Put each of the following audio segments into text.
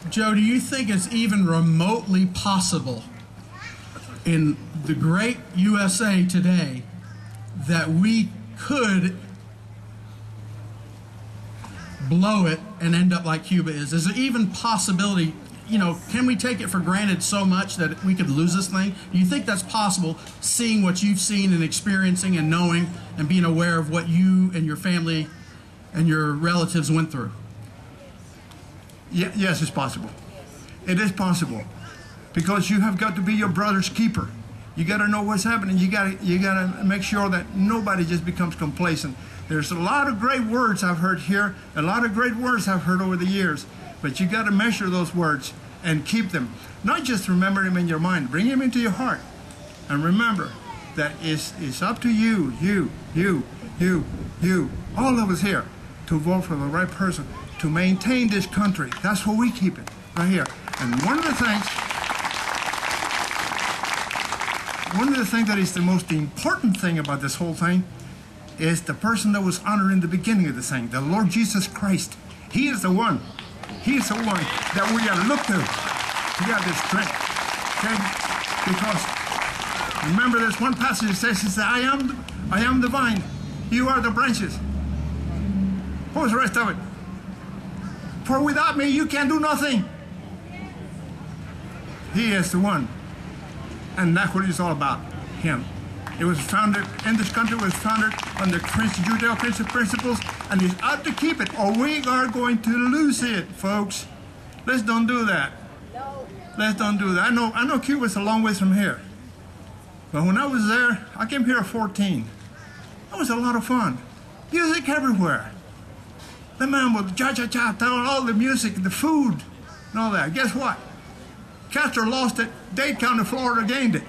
Joe, do you think it's even remotely possible in the great USA today that we could blow it and end up like Cuba is? Is there even possibility, you know, can we take it for granted so much that we could lose this thing? Do you think that's possible, seeing what you've seen and experiencing and knowing and being aware of what you and your family and your relatives went through? Yeah, yes, it's possible. It is possible, because you have got to be your brother's keeper. You got to know what's happening. You got to make sure that nobody just becomes complacent. There's a lot of great words I've heard here, a lot of great words I've heard over the years, but you got to measure those words and keep them. Not just remember them in your mind, bring them into your heart, and remember that it's up to you, all of us here, to vote for the right person, to maintain this country. That's where we keep it, right here. And one of the things that is the most important thing about this whole thing is the person that was honored in the beginning of the thing, the Lord Jesus Christ. He is the one. He is the one that we got to look to. We got this strength. Okay? Because remember, there's one passage that says, I am the vine, you are the branches. What was the rest of it? For without me, you can do nothing. He is the one. And that's what it's all about, him. It was founded, in this country was founded on the Judeo-Christian principles, and he's out to keep it, or we are going to lose it, folks. Let's don't do that. Let's don't do that. I know Cuba's a long ways from here. But when I was there, I came here at 14. That was a lot of fun. Music everywhere. The man would cha-cha-cha, telling all the music, the food, and all that. Guess what? Castro lost it. Dade County, Florida gained it.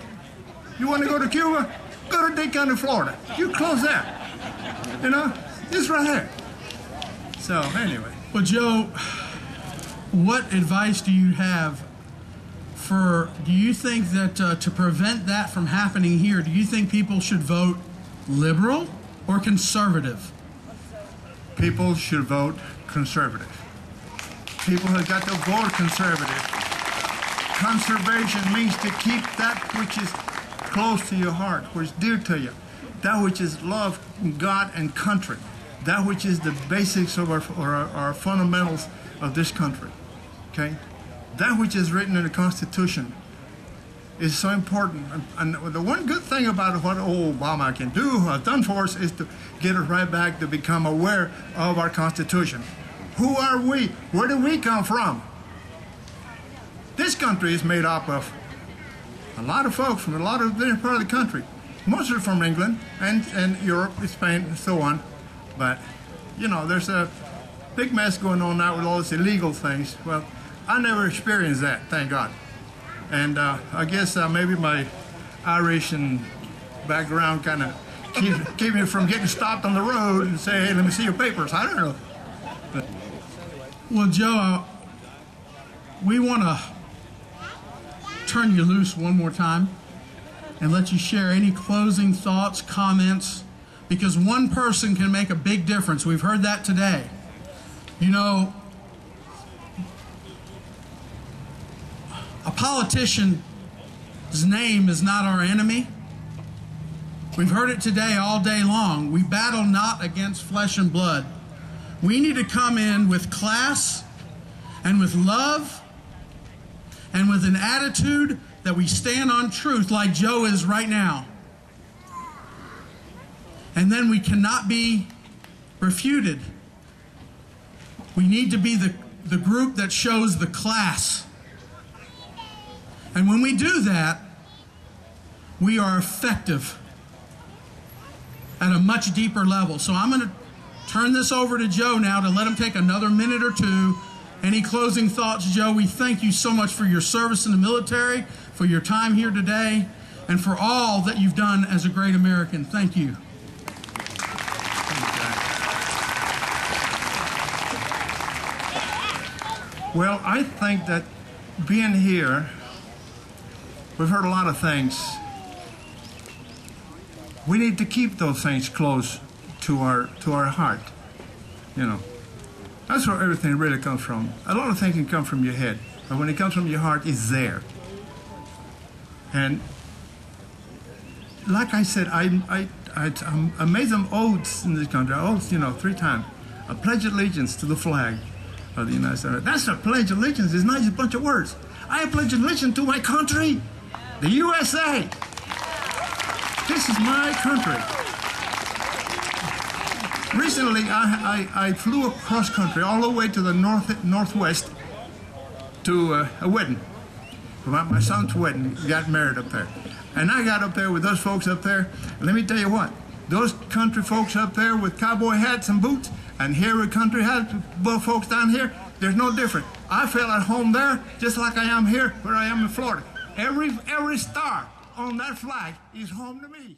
You want to go to Cuba? Go to Dade County, Florida. You close that. You know? It's right here. So, anyway. Well, Joe, what advice do you have do you think that to prevent that from happening here, do you think people should vote liberal or conservative? People should vote conservative. People have got to vote conservative. Conservation means to keep that which is close to your heart, which is dear to you, that which is love, God, and country, that which is the basics of our fundamentals of this country. Okay, that which is written in the Constitution is so important. And the one good thing about what Obama can do, has done for us, is to get us right back to become aware of our Constitution. Who are we? Where do we come from? This country is made up of a lot of folks from a lot of different parts of the country. Most are from England and Europe, Spain, and so on. But, you know, there's a big mess going on now with all these illegal things. Well, I never experienced that, thank God. And I guess maybe my Irish and background kind of keep me from getting stopped on the road and say, hey, let me see your papers. I don't know. But, well, Joe, we want to turn you loose one more time and let you share any closing thoughts, comments, because one person can make a big difference. We've heard that today. You know, a politician's name is not our enemy. We've heard it today all day long. We battle not against flesh and blood. We need to come in with class and with love and with an attitude that we stand on truth like Joe is right now. And then we cannot be refuted. We need to be the group that shows the class. And when we do that, we are effective at a much deeper level. So I'm going to turn this over to Joe now to let him take another minute or two. Any closing thoughts, Joe? We thank you so much for your service in the military, for your time here today, and for all that you've done as a great American. Thank you. Well, I think that being here, we've heard a lot of things. We need to keep those things close to our heart. You know, that's where everything really comes from. A lot of things can come from your head. but when it comes from your heart, it's there. And like I said, I made some oaths in this country. Oaths, 3 times. I pledge allegiance to the flag of the United States. That's a pledge allegiance. It's not just a bunch of words. I pledge allegiance to my country, the USA. This is my country. Recently, I flew across country all the way to the northwest to a wedding. My son's wedding, got married up there. And I got up there with those folks up there. And let me tell you what, those country folks up there with cowboy hats and boots, and here with country hats, folks down here, there's no difference. I feel at home there just like I am here where I am in Florida. Every star on that flag is home to me.